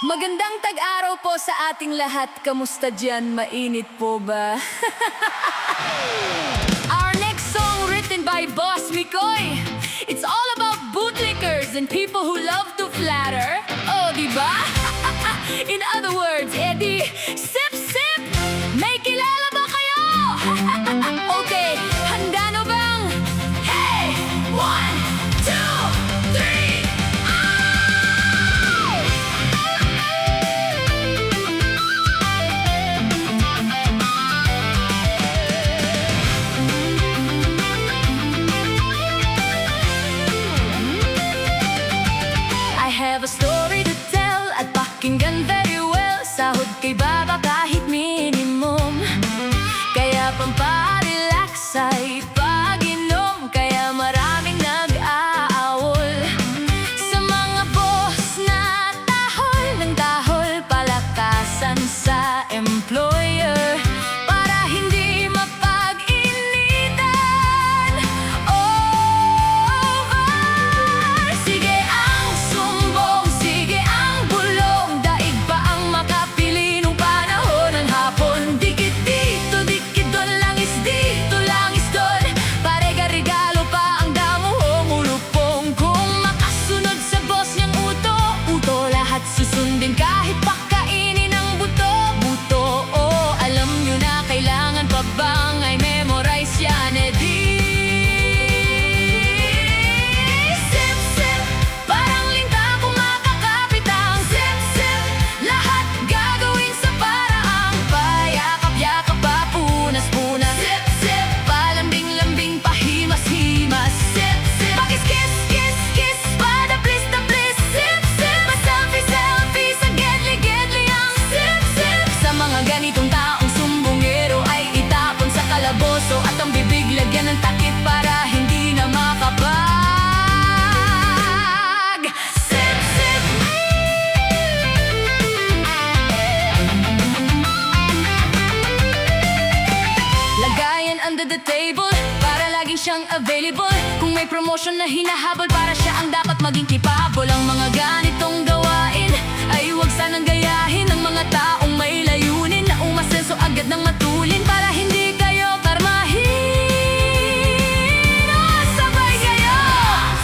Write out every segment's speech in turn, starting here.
Magandang tag-araw po sa ating lahat. Kamusta dyan? Mainit po ba? Our next song written by Boss Mikoy. It's all about bootlickers and people who love to flatter. Oh, diba? In other words, Eddie, sip, sip! May kilala ba kayo? Okay, handa na bang? Hey! 1, 2, 3! I have a story to tell at pakinggan very well. Sahod kay baba kahit minimum. Kaya pampa-relax ay pag-inom. Kaya maraming nag-aawol. Sa mga boss na tahol ng tahol, palakasan sa employer para hindi mapag-initan. Over! Sige ang sumbong, sige ang bulong. Daig pa ang makapili nung panahon ng hapon. Dikit dito, dikit doon, langis dito, langis doon. Parega-regalo pa ang damo, humulupong. Kung makasunod sa boss niyang uto, uto lahat susundin kahit pakainin ang buto. Buto, oh, alam nyo na kailangan pa bang ay memorize yan, Eddie? Sip, sip, parang linta kung makakapit ang sip, sip. Lahat gagawin sa paraang payakap-yakap pa, punas-punas. Sip, sip, palambing-lambing, pahimas-himas. Sip, sip, pakis-kiss-kiss-kiss, padaplis-taplis. Sip, sip, pa-selfie-selfie sa gedli-gedli ang sip, sip. Sa mga ganitong taong sumbongero ay itapon sa kalaboso at ang bibig lagyan ng takip para hindi na makapag. Sip, sip. Lagayan under the table para laging siyang available. Kung may promotion na hinahabol, para siya ang dapat maging capable. Ang mga ganitong gawain ay huwag sanang gayahin ng mga taong may layunin na umasenso agad ng matulin para hindi kayo karmahin. Oh, sabay kayo!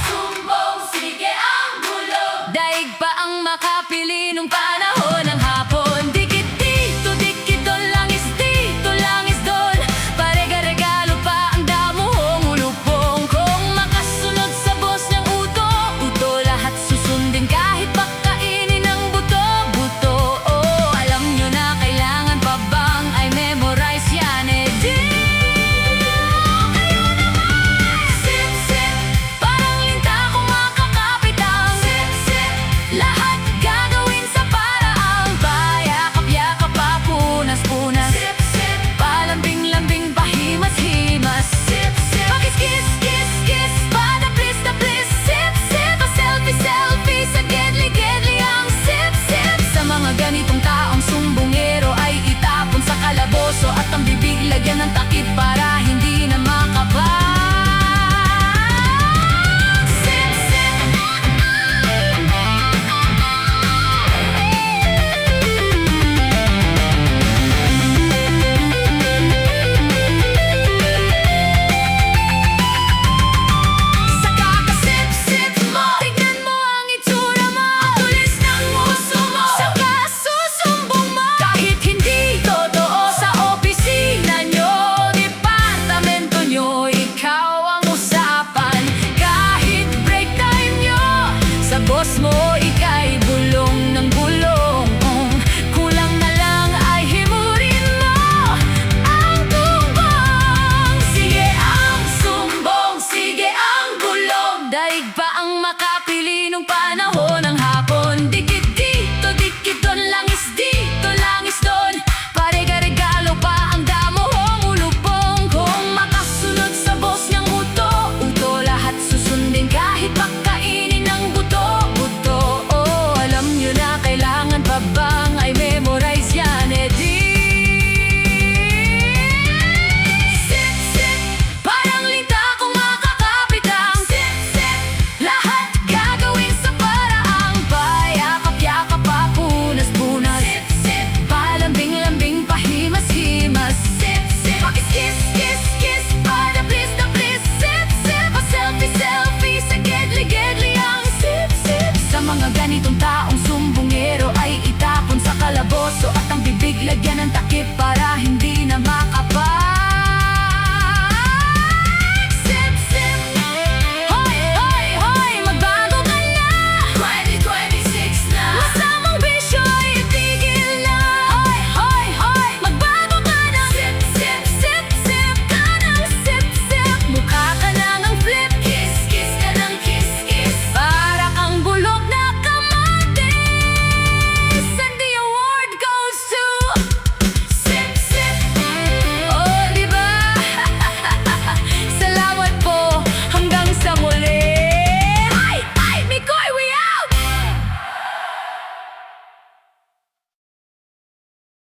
Sumbong, sige ang bulong. Daig pa ang makapili nung panahon ng hapon. Dikit dito, dikit doon, langis dito, langis doon. Parega-regalo pa ang damo, humulupong. Kung makasunod sa boss niyang uto, uto lahat susundin kahit pakainin ang buto. Buto, oh, alam nyo na kailangan pa bang ay memorize yan, Eddie? Kayo naman! Sip, sip, parang linta kung makakapit ang sip, sip. Lahat gagawin sa paraang payakap-yakap pa, punas-punas. Sip, sip, palambing-lambing, pahimas-himas. Sip, sip, pakis-kiss-kiss-kiss, padaplis-taplis. Sip, sip, pa-selfie-selfie sa gedli-gedli ang sip, sip. Sa mga ganitong taong sumbongero ay itapon sa kalaboso at ang bibig lagyan ng takip para hindi na makapag. Sip, sip. Sa kakasip-sip mo, tignan mo ang itsura mo. Ang tulis ng puso mo, sa kasusumbong mo. Kahit hindi totoo sa opisina nyo, departamento nyo, ikaw ang usapan. Kahit break time nyo, sa boss mo, ika'y bulong ng bulong. Kulang na lang ay himurin mo ang tumbong. Sige ang sumbong, sige ang bulong. Daig pa ang makapili nung panahon ng hapon. Dikit dito, dikit doon, langis dito, langis doon. Parega-regalo pa ang damo, humulupong. Kung makasunod sa boss niyang uto, uto lahat susundin kahit pakainin ang buto. Buto, ganitong